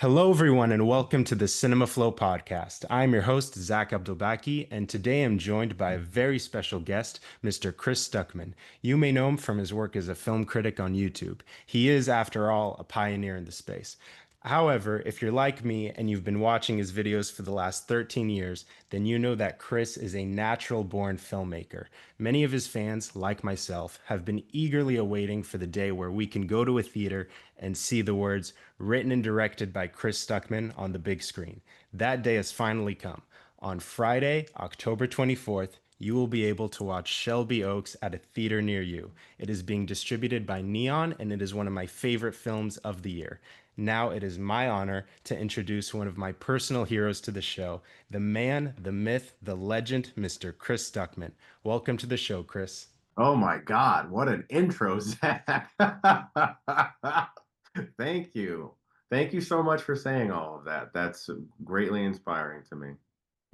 Hello, everyone, and welcome to the Cinema Flow podcast. I'm your host, Zack, and today I'm joined by a very special guest, Mr. Chris Stuckmann. You may know him from his work as a film critic on YouTube. He is, after all, a pioneer in the space. However, if you're like me and you've been watching his videos for the last 13 years, then you know that Chris is a natural born filmmaker. Many of his fans, like myself, have been eagerly awaiting for the day where we can go to a theater and see the words written and directed by Chris Stuckmann on the big screen. That day has finally come. On Friday, October 24th, you will be able to watch Shelby Oaks at a theater near you. It is being distributed by Neon, and it is one of my favorite films of the year. Now it is my honor to introduce one of my personal heroes to the show, the man, the myth, the legend, Mr. Chris Stuckmann. Welcome to the show, Chris. Oh my God, what an intro, Zach. Thank you. Thank you so much for saying all of that. That's greatly inspiring to me.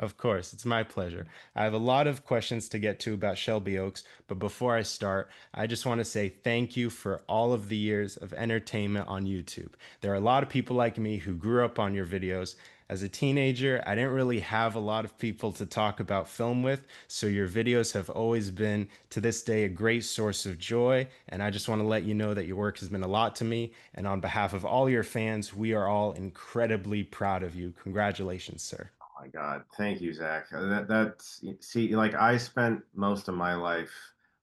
Of course, it's my pleasure. I have a lot of questions to get to about Shelby Oaks, but before I start, I just want to say thank you for all of the years of entertainment on YouTube. There are a lot of people like me who grew up on your videos. As a teenager, I didn't really have a lot of people to talk about film with, so your videos have always been, to this day, a great source of joy, and I just want to let you know that your work has meant a lot to me, and on behalf of all your fans, we are all incredibly proud of you. Congratulations, sir. Oh my God, thank you, Zach. That's see, like I spent most of my life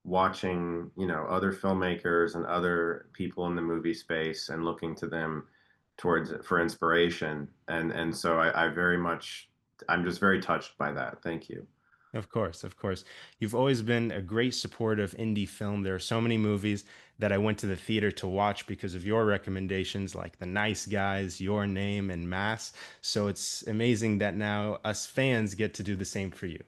watching, other filmmakers and other people in the movie space and looking to them towards for inspiration. And so I very much, I'm just very touched by that. Thank you. Of course, of course. You've always been a great supporter of indie film. There are so many movies that I went to the theater to watch because of your recommendations, like The Nice Guys, Your Name, and Mass. So it's amazing that now us fans get to do the same for you.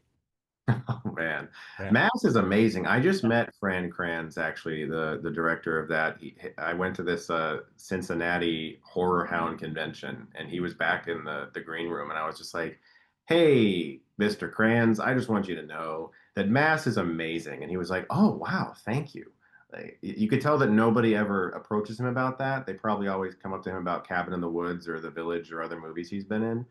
Oh man, Yeah. Mass is amazing. I just met Fran Kranz, actually, the director of that. I went to this Cincinnati Horror Hound convention, and he was back in the green room, and I was just like, "Hey, Mr. Kranz, I just want you to know that Mass is amazing." And he was like, "Oh wow, thank you." Like, you could tell that nobody ever approaches him about that. They probably always come up to him about Cabin in the Woods or The Village or other movies he's been in.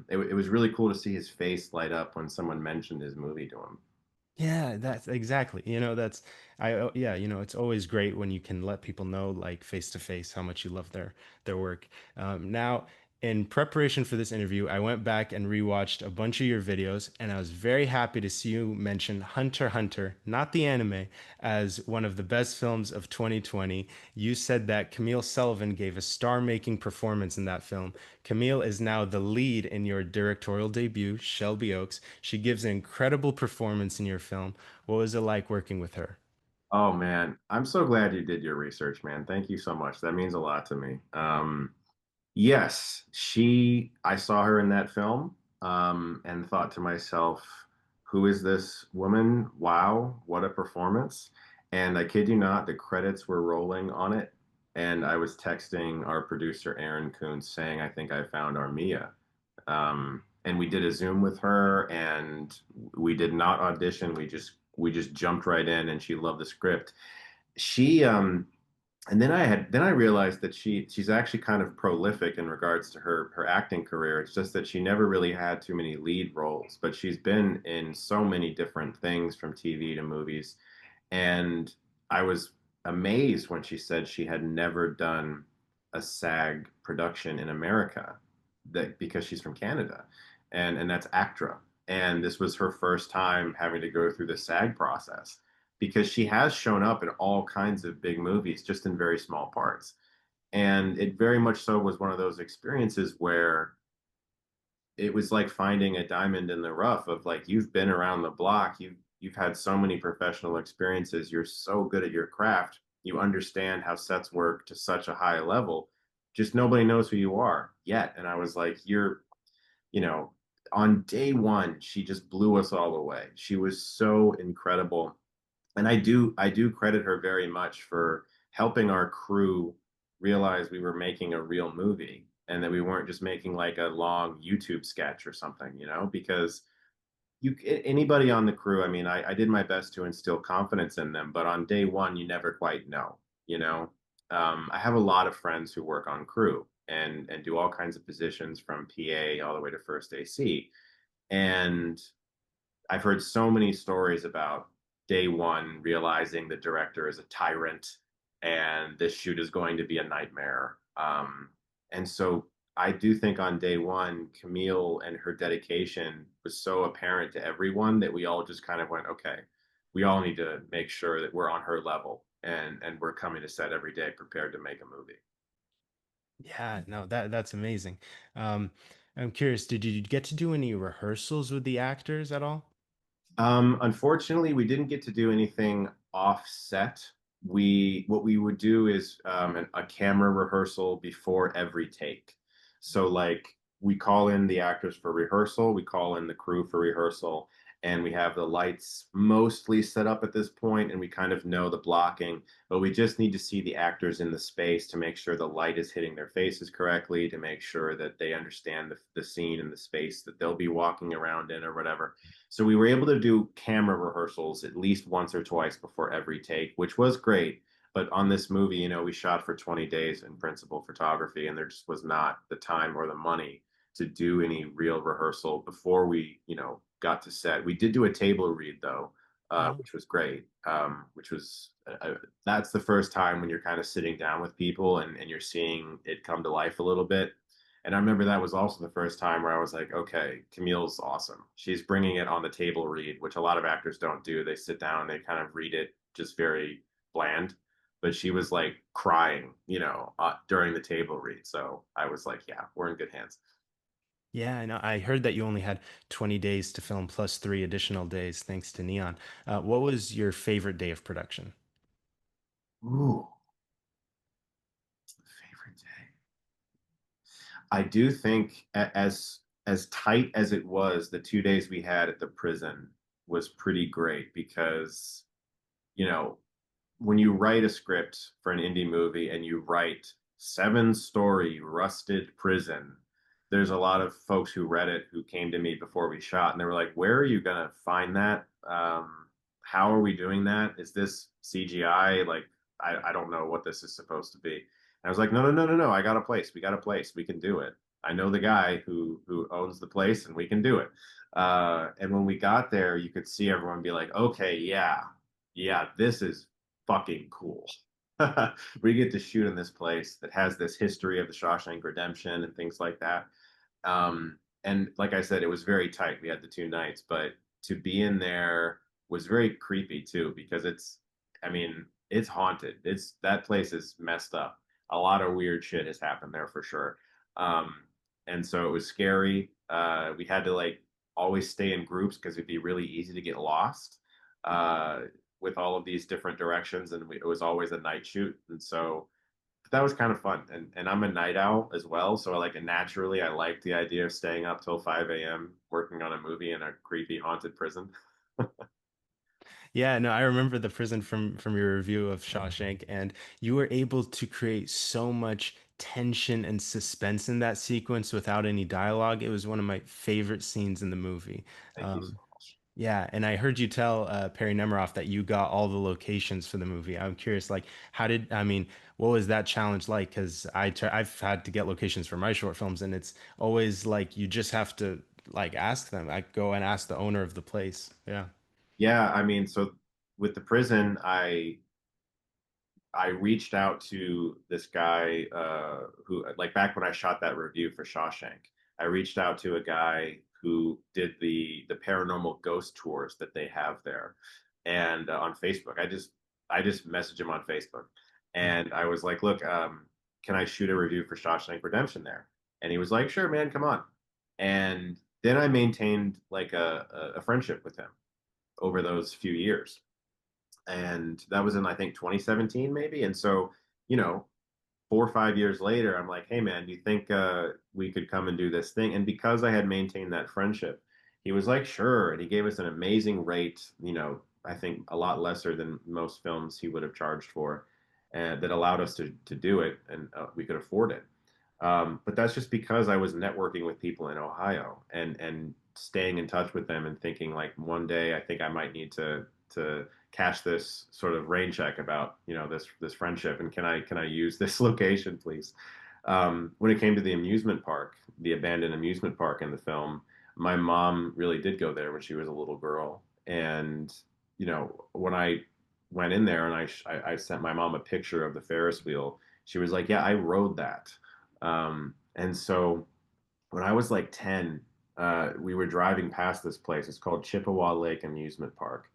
It was really cool to see his face light up when someone mentioned his movie to him. Yeah, that's exactly. Yeah, it's always great when you can let people know like face to face how much you love their work. Now, in preparation for this interview, I went back and rewatched a bunch of your videos, and I was very happy to see you mention Hunter x Hunter, not the anime, as one of the best films of 2020. You said that Camille Sullivan gave a star-making performance in that film. Camille is now the lead in your directorial debut, Shelby Oaks. She gives an incredible performance in your film. What was it like working with her? Oh man, I'm so glad you did your research, man. Thank you so much. That means a lot to me. Yes, I saw her in that film, and thought to myself, who is this woman? Wow, what a performance. And I kid you not, the credits were rolling on it. And I was texting our producer, Aaron Kuntz, saying, I think I found our Mia. And we did a Zoom with her, and we did not audition. We just jumped right in, and she loved the script. She and then I realized that she's actually kind of prolific in regards to her acting career. It's just that she never really had too many lead roles, but she's been in so many different things from TV to movies. And I was amazed when she said she had never done a SAG production in America, that because she's from Canada, and that's ACTRA. And this was her first time having to go through the SAG process because she has shown up in all kinds of big movies, just in very small parts. And it very much so was one of those experiences where it was like finding a diamond in the rough of like you've been around the block, you've had so many professional experiences, you're so good at your craft, you understand how sets work to such a high level. Just nobody knows who you are yet. And I was like, you know, on day one, she just blew us all away. She was so incredible, and I do credit her very much for helping our crew realize we were making a real movie and that we weren't just making like a long YouTube sketch or something, because anybody on the crew, I mean, I did my best to instill confidence in them, but on day one, you never quite know, you know. I have a lot of friends who work on crew, and do all kinds of positions from PA all the way to first AC. And I've heard so many stories about day one realizing the director is a tyrant and this shoot is going to be a nightmare. And so I do think on day one, Camille and her dedication was so apparent to everyone that we all just kind of went, okay, we all need to make sure that we're on her level and we're coming to set every day prepared to make a movie. Yeah, no, that's amazing. Um, I'm curious, did you get to do any rehearsals with the actors at all? Unfortunately, we didn't get to do anything offset. What we would do is a camera rehearsal before every take. So like we call in the actors for rehearsal, we call in the crew for rehearsal, and we have the lights mostly set up at this point, and we kind of know the blocking, but we just need to see the actors in the space to make sure the light is hitting their faces correctly, to make sure that they understand the scene and the space that they'll be walking around in or whatever. So we were able to do camera rehearsals at least once or twice before every take, which was great. But on this movie, we shot for 20 days in principal photography, and there just was not the time or the money to do any real rehearsal before we, got to set. We did do a table read though, Oh, which was great. Which was That's the first time when you're kind of sitting down with people and you're seeing it come to life a little bit. And I remember that was also the first time where I was like, okay, Camille's awesome. She's bringing it on the table read, which a lot of actors don't do. They sit down, they kind of read it just very bland. But she was like crying, during the table read. So I was like, yeah, we're in good hands. yeah, I know. I heard that you only had 20 days to film plus 3 additional days thanks to Neon. What was your favorite day of production? Ooh, favorite day. I do think as tight as it was, the 2 days we had at the prison was pretty great because, you know, when you write a script for an indie movie and you write 7-story rusted prison, there's a lot of folks who read it who came to me before we shot and they were like, "Where are you gonna find that? How are we doing that? Is this CGI? Like, I don't know what this is supposed to be." And I was like, "No, no, no, no, no! I got a place. We got a place. We can do it. I know the guy who owns the place, and we can do it." And when we got there, you could see everyone be like, "Okay, yeah, yeah, this is fucking cool." We get to shoot in this place that has this history of the Shawshank Redemption and things like that. And like I said, it was very tight. We had the 2 nights, but to be in there was very creepy too, because I mean, it's haunted. That place is messed up. A lot of weird shit has happened there for sure. Um, and so it was scary. We had to like always stay in groups because it'd be really easy to get lost. With all of these different directions, and it was always a night shoot, and so that was kind of fun. And I'm a night owl as well, so like naturally I like the idea of staying up till 5 a.m. working on a movie in a creepy haunted prison. Yeah, no, I remember the prison from your review of Shawshank, and you were able to create so much tension and suspense in that sequence without any dialogue. It was one of my favorite scenes in the movie. Thank you so Um, much. yeah, and I heard you tell Perry Nemiroff that you got all the locations for the movie. I'm curious, like, I mean, what was that challenge like? Because I've had to get locations for my short films, and it's always like you just have to like ask them. I go and ask the owner of the place. Yeah. Yeah, I mean, so with the prison, I reached out to this guy who, like, back when I shot that review for Shawshank, I reached out to a guy who did the paranormal ghost tours that they have there, and on Facebook, I just messaged him on Facebook, and I was like, "Look, can I shoot a review for Shawshank Redemption there?" And he was like, "Sure, man, come on." And then I maintained like a friendship with him over those few years, and that was in I think 2017 maybe. And so, you know, 4 or 5 years later, I'm like, hey man, do you think we could come and do this thing? And because I had maintained that friendship, he was like, sure, and he gave us an amazing rate. I think a lot lesser than most films he would have charged for, and that allowed us to do it, and we could afford it. But that's just because I was networking with people in Ohio and staying in touch with them and thinking like one day I think I might need to cash this sort of rain check about this friendship, and can I use this location please? When it came to the amusement park, the abandoned amusement park in the film, my mom really did go there when she was a little girl. And, when I went in there and I sent my mom a picture of the Ferris wheel, she was like, yeah, I rode that. And so when I was like 10, we were driving past this place. It's called Chippewa Lake Amusement Park.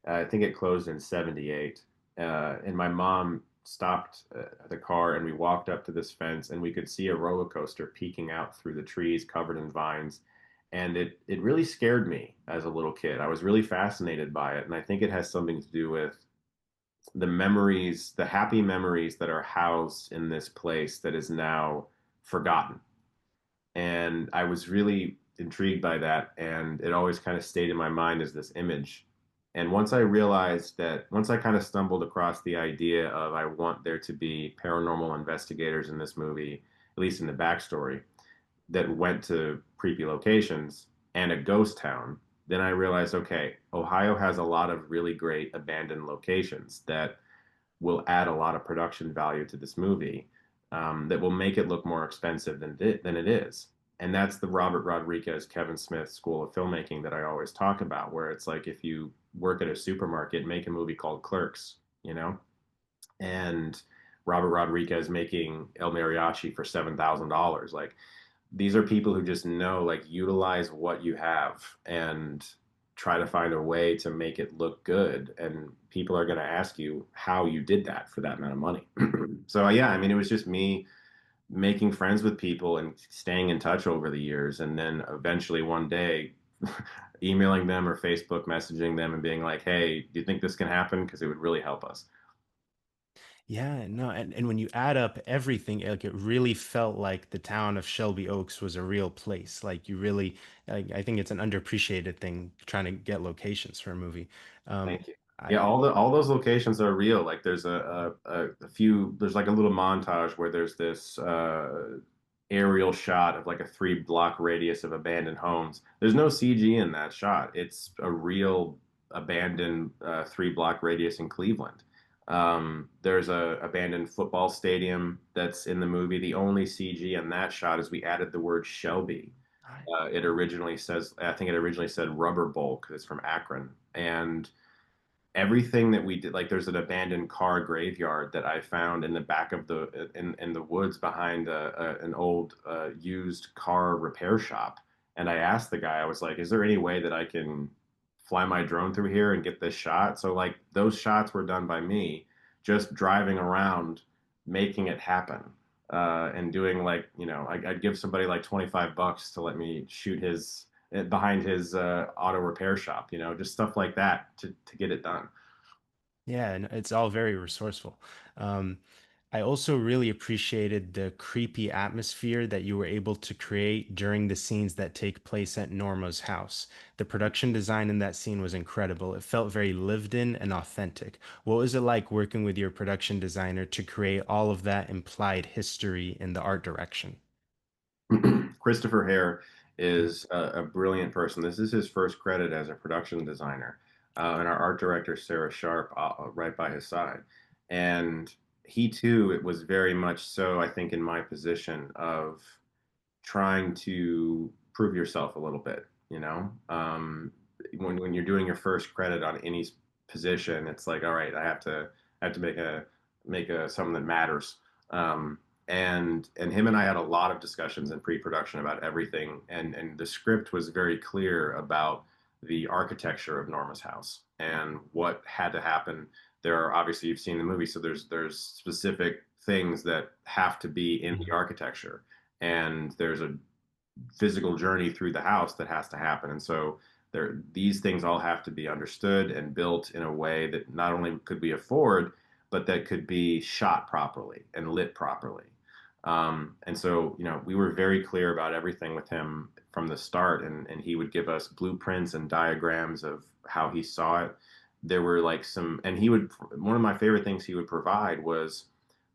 I think it closed in 78. And my mom stopped the car and we walked up to this fence and we could see a roller coaster peeking out through the trees covered in vines. And it really scared me as a little kid. I was really fascinated by it. And I think it has something to do with the memories, the happy memories that are housed in this place that is now forgotten. And I was really intrigued by that. And it always kind of stayed in my mind as this image. And once I kind of stumbled across the idea of I want there to be paranormal investigators in this movie, at least in the backstory, that went to creepy locations and a ghost town, then I realized, okay, Ohio has a lot of really great abandoned locations that will add a lot of production value to this movie, that will make it look more expensive than it is. And that's the Robert Rodriguez, Kevin Smith school of filmmaking that I always talk about, where it's like if you work at a supermarket, make a movie called Clerks, and Robert Rodriguez making El Mariachi for $7,000. Like these are people who just know, like, utilize what you have and try to find a way to make it look good. And people are going to ask you how you did that for that amount of money. So, yeah, I mean, it was just me making friends with people and staying in touch over the years. And then eventually one day, emailing them or Facebook messaging them and being like, hey, do you think this can happen? Because it would really help us. Yeah, no, and when you add up everything, like it really felt like the town of Shelby Oaks was a real place. Like you really, like, I think it's an underappreciated thing trying to get locations for a movie. Um, Thank you. Yeah, I all those locations are real. Like there's a few. There's like a little montage where there's this aerial shot of like a 3 block radius of abandoned homes. There's no CG in that shot. It's a real abandoned 3 block radius in Cleveland. There's a abandoned football stadium that's in the movie. The only CG in that shot is we added the word Shelby. I I think it originally said Rubber Bowl because it's from Akron, and everything that we did, like there's an abandoned car graveyard that I found in the back of in the woods behind an old used car repair shop. And I asked the guy, I was like, is there any way that I can fly my drone through here and get this shot? So like those shots were done by me just driving around making it happen. And doing, like, I'd give somebody like $25 to let me shoot his behind his auto repair shop, just stuff like that to get it done. Yeah, and it's all very resourceful. Um, I also really appreciated the creepy atmosphere that you were able to create during the scenes that take place at Norma's house. The production design in that scene was incredible. It felt very lived in and authentic. What was it like working with your production designer to create all of that implied history in the art direction? Christopher Hare is a brilliant person. This is his first credit as a production designer, and our art director Sarah Sharp, right by his side. And he too, it was very much so, I think, in my position of trying to prove yourself a little bit. When you're doing your first credit on any position, it's like, all right, I have to make a something that matters. And him and I had a lot of discussions in pre-production about everything, and the script was very clear about the architecture of Norma's house and what had to happen. There are, obviously, you've seen the movie, so there's specific things that have to be in the architecture, and there's a physical journey through the house that has to happen. And so these things all have to be understood and built in a way that not only could we afford, but that could be shot properly and lit properly. And so, we were very clear about everything with him from the start, and he would give us blueprints and diagrams of how he saw it. There were like one of my favorite things he would provide was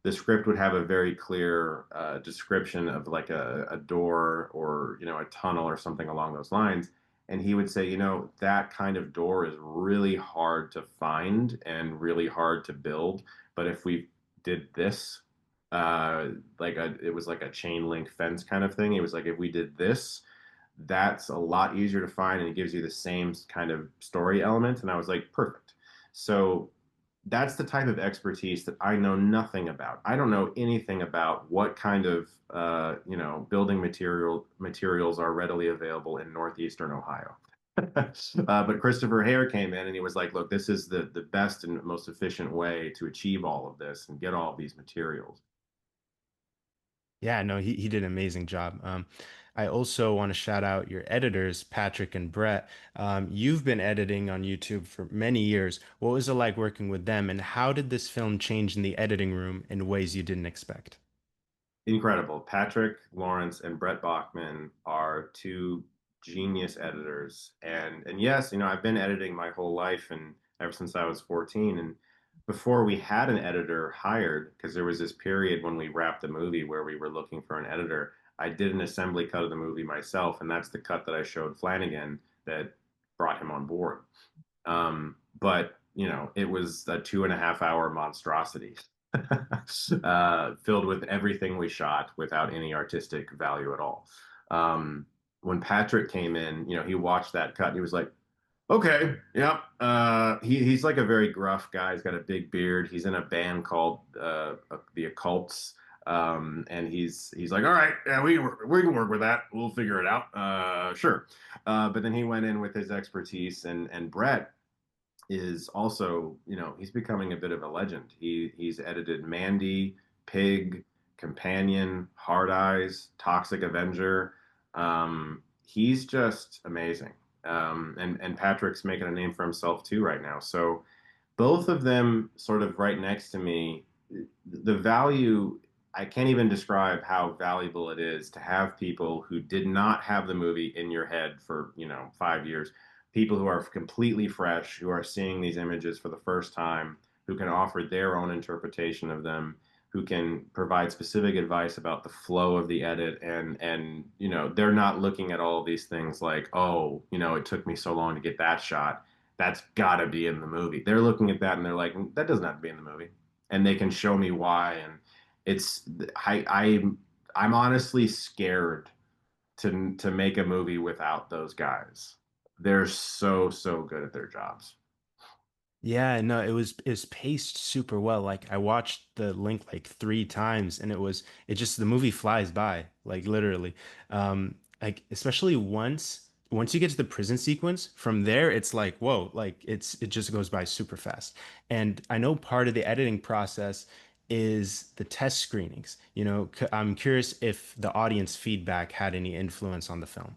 the script would have a very clear description of like a door or a tunnel or something along those lines, and he would say, that kind of door is really hard to find and really hard to build, but if we did this, uh, it was like a chain link fence kind of thing. He was like, if we did this, that's a lot easier to find and it gives you the same kind of story element. And I was like, perfect. So that's the type of expertise that I know nothing about. I don't know anything about what kind of building materials are readily available in northeastern Ohio. But Christopher Hare came in and he was like, "Look, this is the best and most efficient way to achieve all of this and get all of these materials." Yeah, no, he did an amazing job. I also want to shout out your editors, Patrick and Brett. You've been editing on YouTube for many years. What was it like working with them, and how did this film change in the editing room in ways you didn't expect? Incredible. Patrick Lawrence and Brett Bachman are two genius editors. And yes, I've been editing my whole life and ever since I was 14. And before we had an editor hired, because there was this period when we wrapped the movie where we were looking for an editor, I did an assembly cut of the movie myself, and that's the cut that I showed Flanagan that brought him on board. But it was a 2.5 hour monstrosity, filled with everything we shot without any artistic value at all. When Patrick came in, he watched that cut and he was like, "Okay, yeah." He's like a very gruff guy. He's got a big beard. He's in a band called the Occults. And he's like, "All right, yeah, we can work with that. We'll figure it out. Sure." But then he went in with his expertise, and Brett is also, he's becoming a bit of a legend. He's edited Mandy, Pig, Companion, Hard Eyes, Toxic Avenger. He's just amazing. And Patrick's making a name for himself too right now. So both of them sort of right next to me, the value, I can't even describe how valuable it is to have people who did not have the movie in your head for, 5 years, people who are completely fresh, who are seeing these images for the first time, who can offer their own interpretation of them, who can provide specific advice about the flow of the edit, and they're not looking at all of these things like, oh, it took me so long to get that shot, that's got to be in the movie. They're looking at that and they're like, that doesn't have to be in the movie, and they can show me why. And it's I'm honestly scared to make a movie without those guys. They're so good at their jobs. Yeah, no, it was paced super well. Like I watched the link like three times and it just the movie flies by, like literally. Like especially once you get to the prison sequence, from there it's like, whoa, like it just goes by super fast. And I know part of the editing process is the test screenings. I'm curious if the audience feedback had any influence on the film.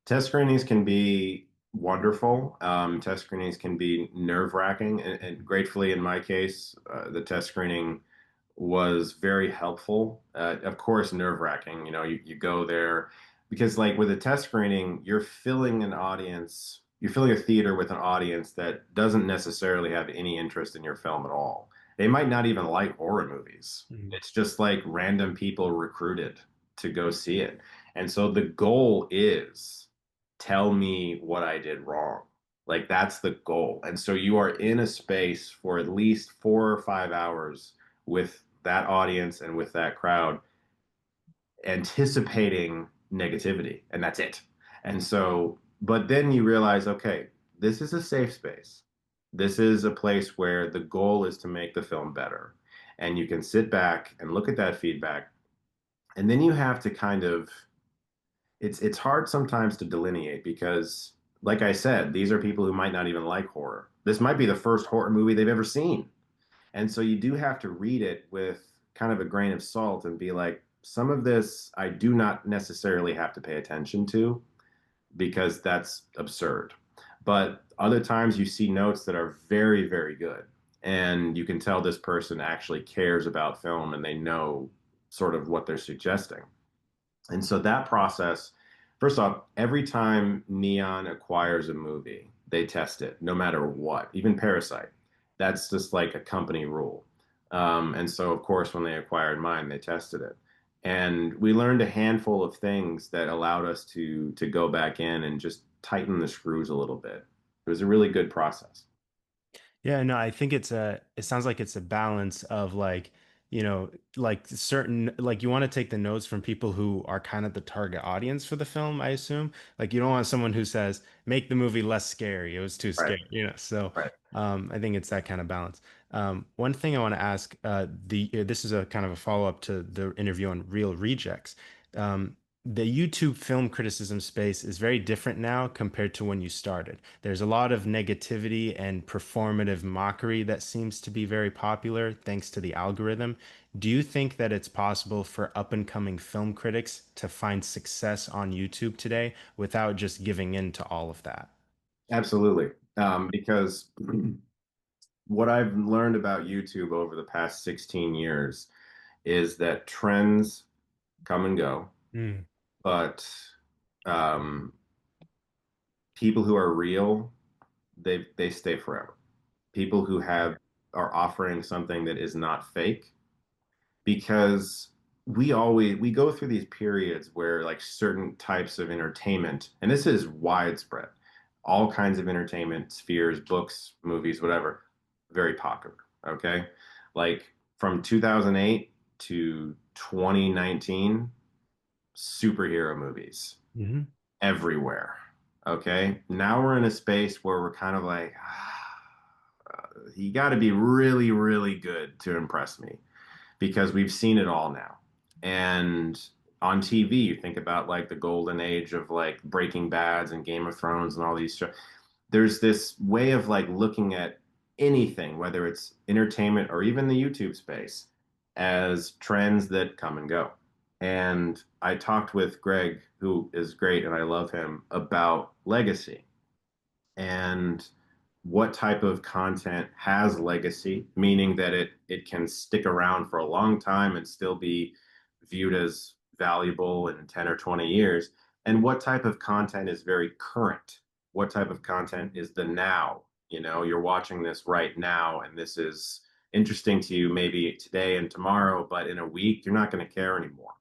Test screenings can be wonderful. Test screenings can be nerve-wracking, and gratefully, in my case, the test screening was very helpful. Of course, nerve-wracking. You go there because, like, with a test screening, you're filling a theater with an audience that doesn't necessarily have any interest in your film at all. They might not even like horror movies. Mhm. It's just like random people recruited to go see it. And so the goal is tell me what I did wrong. Like that's the goal. And so you are in a space for at least 4 or 5 hours with that audience and with that crowd anticipating negativity, and that's it. And so, but then you realize, okay, this is a safe space. This is a place where the goal is to make the film better. And you can sit back and look at that feedback. And then you have to kind of it's hard sometimes to delineate because like I said, these are people who might not even like horror. This might be the first horror movie they've ever seen. And so you do have to read it with kind of a grain of salt and be like, some of this I do not necessarily have to pay attention to because that's absurd. But other times you see notes that are very, very good. And you can tell this person actually cares about film and they know sort of what they're suggesting. And so that process, first off, every time Neon acquires a movie, they test it, no matter what, even Parasite. That's just like a company rule. And so, of course, when they acquired mine, they tested it. And we learned a handful of things that allowed us to go back in and just tighten the screws a little bit. It was a really good process. Yeah, no, I think it sounds like it's a balance of like you know, like certain, like you want to take the notes from people who are kind of the target audience for the film, I assume. Like you don't want someone who says, make the movie less scary. It was too Right, scary, you know. So right. I think it's that kind of balance. One thing I want to ask, this is a kind of a follow-up to the interview on Real Rejects. Um, the YouTube film criticism space is very different now compared to when you started. There's a lot of negativity and performative mockery that seems to be very popular thanks to the algorithm. Do you think that it's possible for up and coming film critics to find success on YouTube today without just giving in to all of that? Absolutely. Because what I've learned about YouTube over the past 16 years is that trends come and go, Mm. but um, people who are real, they stay forever. People who have are offering something that is not fake, because we go through these periods where like certain types of entertainment, and this is widespread, all kinds of entertainment spheres, books, movies, whatever, very popular. Okay, like from 2008 to 2019, superhero movies Hmm. everywhere. Okay, now we're in a space where we're kind of like, you got to be really, really good to impress me, because we've seen it all now. And on TV, you think about like the golden age of like Breaking Bads and Game of Thrones and all these shows. There's this way of like looking at anything, whether it's entertainment or even the YouTube space, as trends that come and go. And I talked with Greg, who is great, and I love him, about legacy and what type of content has legacy, meaning that it can stick around for a long time and still be viewed as valuable in 10 or 20 years, and what type of content is very current. What type of content is the now? You know, you're watching this right now, and this is interesting to you maybe today and tomorrow, but in a week, you're not going to care anymore.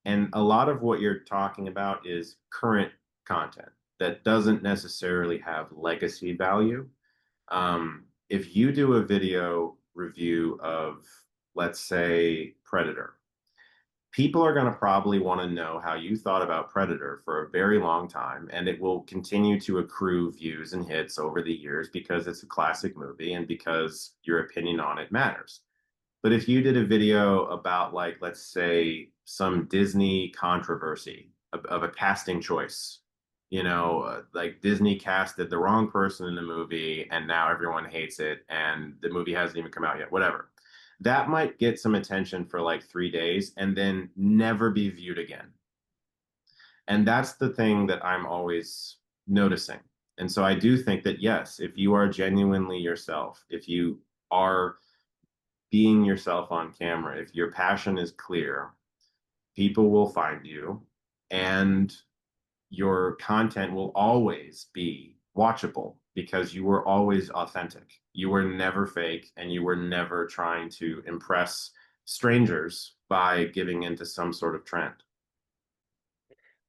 And a lot of what you're talking about is current content that doesn't necessarily have legacy value. If you do a video review of, let's say, Predator, people are going to probably want to know how you thought about Predator for a very long time, and it will continue to accrue views and hits over the years because it's a classic movie and because your opinion on it matters. But if you did a video about, like, let's say, some Disney controversy of a casting choice, like Disney casted the wrong person in the movie and now everyone hates it and the movie hasn't even come out yet, whatever. That might get some attention for like 3 days and then never be viewed again. And that's the thing that I'm always noticing. And so I do think that, yes, if you are genuinely yourself, if you are being yourself on camera, if your passion is clear, people will find you and your content will always be watchable because you were always authentic. You were never fake and you were never trying to impress strangers by giving into some sort of trend.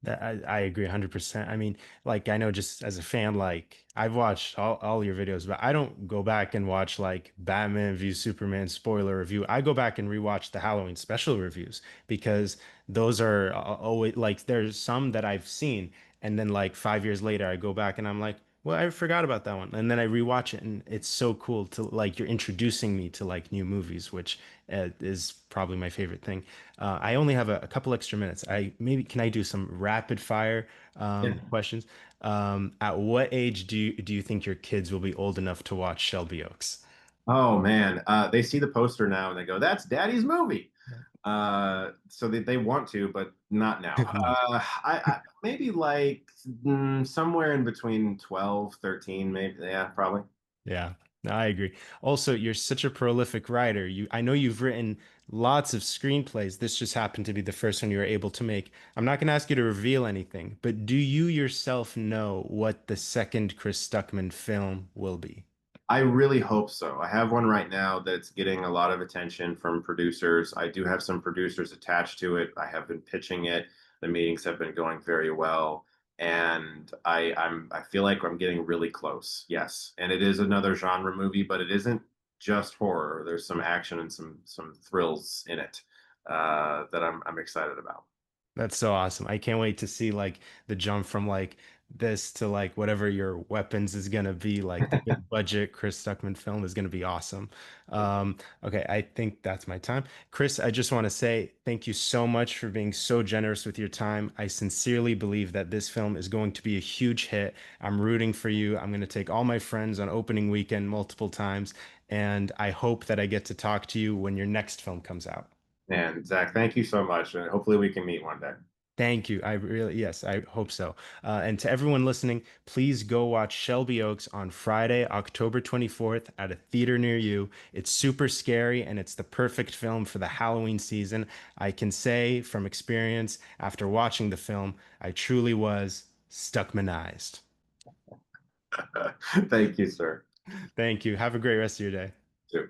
That I agree 100%. I mean, like I know just as a fan, like I've watched all your videos, but I don't go back and watch like Batman v Superman spoiler review. I go back and rewatch the Halloween special reviews because those are always like there's some that I've seen and then like 5 years later I go back and I'm like, well, I forgot about that one. And then I rewatch it and it's so cool to like you're introducing me to like new movies, which is probably my favorite thing. I only have a couple extra minutes. I maybe can I do some rapid fire Yeah. questions? At what age do you think your kids will be old enough to watch Shelby Oaks? Oh man, they see the poster now and they go, "That's Daddy's movie." So they want to, but not now. No. I maybe like somewhere in between 12, 13, maybe. Yeah, probably. Yeah, no, I agree. Also, you're such a prolific writer. I know you've written lots of screenplays. This just happened to be the first one you were able to make. I'm not going to ask you to reveal anything, but do you yourself know what the second Chris Stuckman film will be? I really hope so. I have one right now that's getting a lot of attention from producers. I do have some producers attached to it. I have been pitching it. The meetings have been going very well. And I feel like I'm getting really close. Yes. And it is another genre movie, but it isn't. just horror. There's some action and some thrills in it that I'm excited about. That's so awesome. I can't wait to see like the jump from like this to like whatever your weapons is gonna be. Like the big budget Chris Stuckman film is gonna be awesome. Okay, I think that's my time. Chris, I just want to say thank you so much for being so generous with your time. I sincerely believe that this film is going to be a huge hit. I'm rooting for you. I'm going to take all my friends on opening weekend multiple times, and I hope that I get to talk to you when your next film comes out. And Zach, thank you so much, and hopefully we can meet one day. Thank you. I really, yes, I hope so. And to everyone listening, please go watch Shelby Oaks on Friday, October 24th at a theater near you. It's super scary and it's the perfect film for the Halloween season. I can say from experience, after watching the film, I truly was Stuckmanized. Thank you, sir. Thank you. Have a great rest of your day. Too.